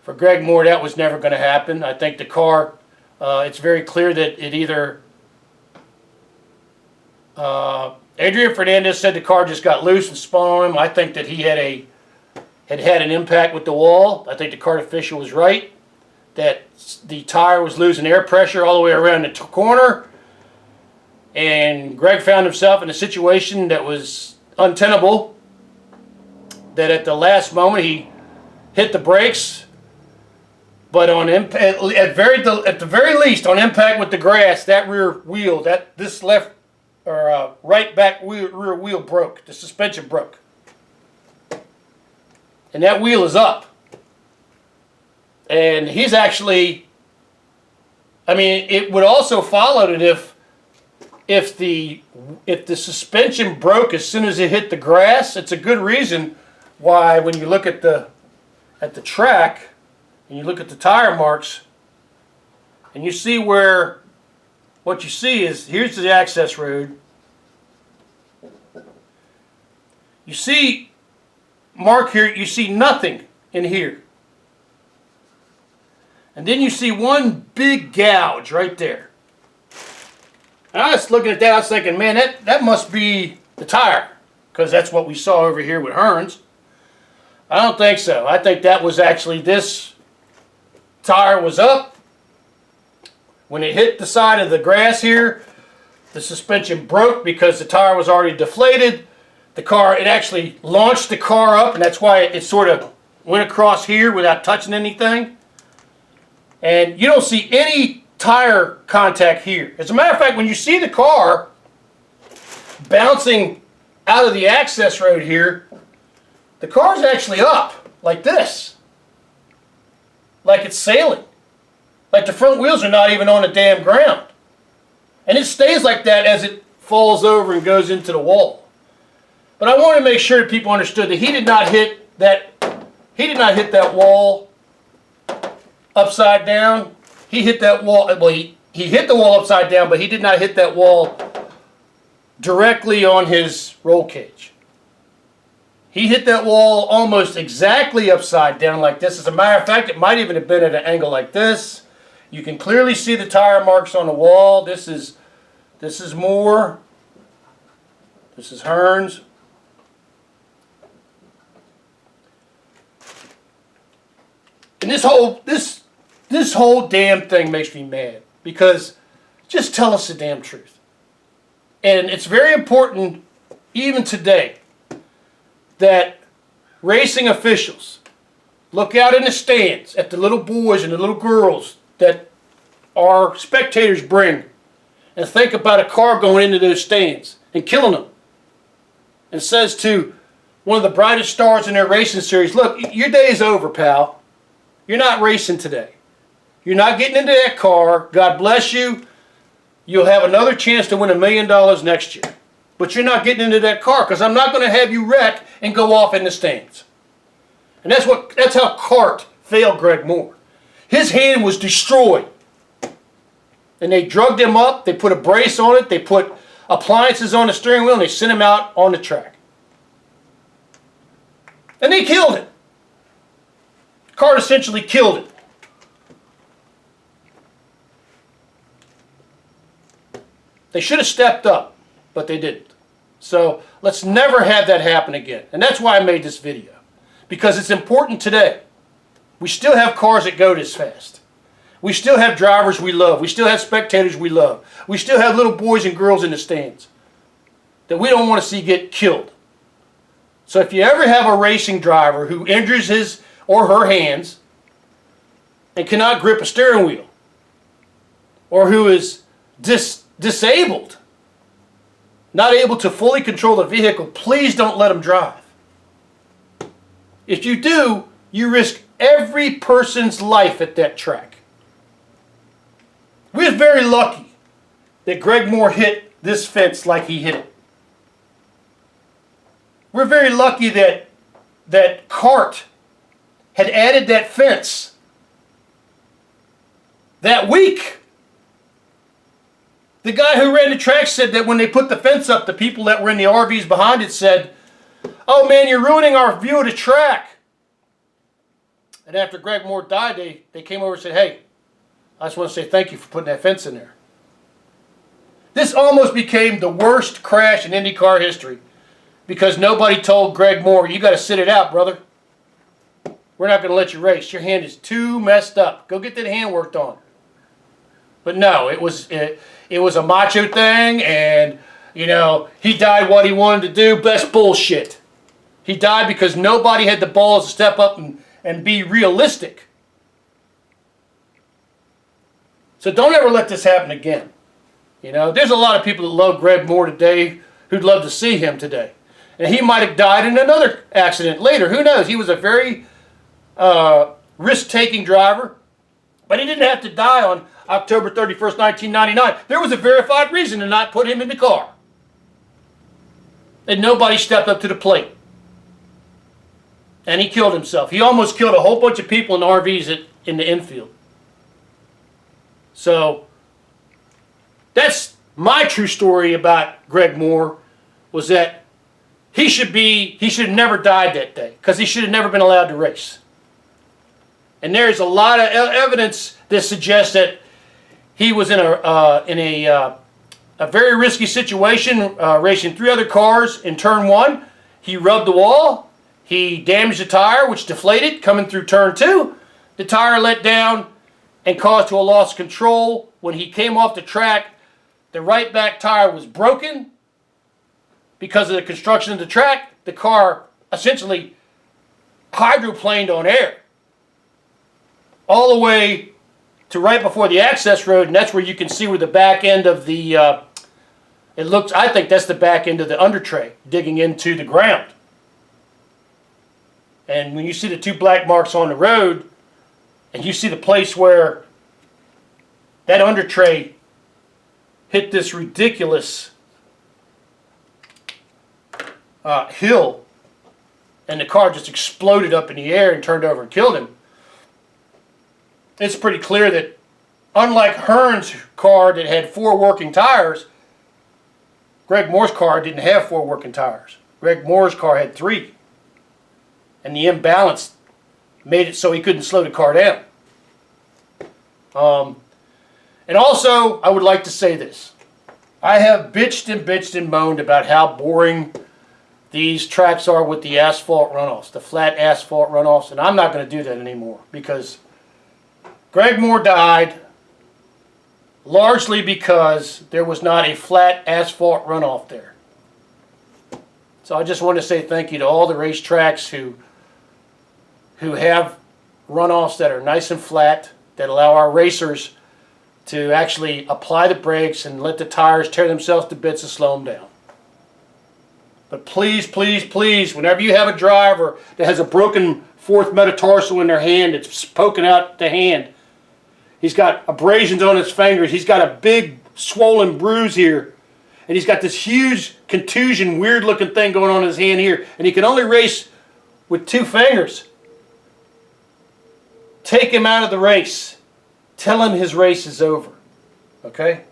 For Greg Moore, that was never going to happen. I think the car, it's very clear that it either... Adrian Fernandez said the car just got loose and spun on him. I think that he had an impact with the wall. I think the kart official was right, that the tire was losing air pressure all the way around the corner. And Greg found himself in a situation that was untenable, that at the last moment he hit the brakes, but on impact, at the very least, on impact with the grass, that rear wheel, this left or right back rear wheel broke. The suspension broke, and that wheel is up. And he's actually, I mean, it would also follow that if the suspension broke as soon as it hit the grass, it's a good reason why when you look at the track and you look at the tire marks and you see where what you see is, here's the access road. You see mark here, you see nothing in here. And then you see one big gouge right there. And I was looking at that, I was thinking, man, that must be the tire, because that's what we saw over here with Hearns. I don't think so. I think that was actually, this tire was up. When it hit the side of the grass here, the suspension broke because the tire was already deflated. The car, it actually launched the car up, and that's why it sort of went across here without touching anything. And you don't see any tire contact here. As a matter of fact, when you see the car bouncing out of the access road here, the car's actually up like this, like it's sailing, like the front wheels are not even on the damn ground, and it stays like that as it falls over and goes into the wall. But I want to make sure that people understood that he did not hit that wall upside down. He hit that wall, well, he hit the wall upside down, but he did not hit that wall directly on his roll cage. He hit that wall almost exactly upside down like this. As a matter of fact, it might even have been at an angle like this. You can clearly see the tire marks on the wall. This is Moore. This is Hearns. And this whole damn thing makes me mad, because just tell us the damn truth. And it's very important, even today, that racing officials look out in the stands at the little boys and the little girls that our spectators bring, and think about a car going into those stands and killing them. And says to one of the brightest stars in their racing series, look, your day is over, pal. You're not racing today. You're not getting into that car. God bless you. You'll have another chance to win $1 million next year. But you're not getting into that car, because I'm not going to have you wreck and go off in the stands. And that's how CART failed Greg Moore. His hand was destroyed. And they drugged him up. They put a brace on it. They put appliances on the steering wheel, and they sent him out on the track. And they killed him. CART essentially killed it. They should have stepped up, but they didn't. So let's never have that happen again. And that's why I made this video, because it's important today. We still have cars that go this fast. We still have drivers we love. We still have spectators we love. We still have little boys and girls in the stands that we don't want to see get killed. So if you ever have a racing driver who injures his or her hands and cannot grip a steering wheel, or who is disabled, not able to fully control the vehicle, please don't let them drive. If you do, you risk every person's life at that track. We're very lucky that Greg Moore hit this fence like he hit it. We're very lucky that CART had added that fence that week. The guy who ran the track said that when they put the fence up, the people that were in the RVs behind it said, "Oh man, you're ruining our view of the track." And after Greg Moore died, they came over and said, hey, I just want to say thank you for putting that fence in there. This almost became the worst crash in IndyCar history because nobody told Greg Moore, you got to sit it out, brother. We're not going to let you race. Your hand is too messed up. Go get that hand worked on. But no, it was a macho thing, and, you know, he died what he wanted to do. Best bullshit. He died because nobody had the balls to step up and be realistic. So don't ever let this happen again. You know, there's a lot of people that love Greg Moore today who'd love to see him today. And he might have died in another accident later. Who knows? He was a very risk-taking driver. But he didn't have to die on October 31st, 1999. There was a verified reason to not put him in the car. And nobody stepped up to the plate. And he killed himself. He almost killed a whole bunch of people in RVs in the infield. So, that's my true story about Greg Moore, was that he should have never died that day, because he should have never been allowed to race. And there's a lot of evidence that suggests that he was in a very risky situation, racing 3 other cars in turn 1. He rubbed the wall. He damaged the tire, which deflated coming through turn 2. The tire let down and caused to a loss of control. When he came off the track, the right back tire was broken. Because of the construction of the track, the car essentially hydroplaned on air. All the way to right before the access road, and that's where you can see where the back end of the, I think that's the back end of the under tray digging into the ground. And when you see the 2 black marks on the road, and you see the place where that under tray hit this ridiculous hill, and the car just exploded up in the air and turned over and killed him, it's pretty clear that unlike Hearn's car that had 4 working tires, Greg Moore's car didn't have 4 working tires. Greg Moore's car had 3. And the imbalance made it so he couldn't slow the car down. And also, I would like to say this. I have bitched and moaned about how boring these tracks are with the asphalt runoffs, the flat asphalt runoffs, and I'm not going to do that anymore, because Greg Moore died largely because there was not a flat asphalt runoff there. So I just want to say thank you to all the racetracks who have runoffs that are nice and flat, that allow our racers to actually apply the brakes and let the tires tear themselves to bits and slow them down. But please, please, please, whenever you have a driver that has a broken 4th metatarsal in their hand, it's poking out the hand, he's got abrasions on his fingers, he's got a big swollen bruise here, and he's got this huge contusion, weird looking thing going on in his hand here, and he can only race with 2 fingers. Take him out of the race. Tell him his race is over. Okay?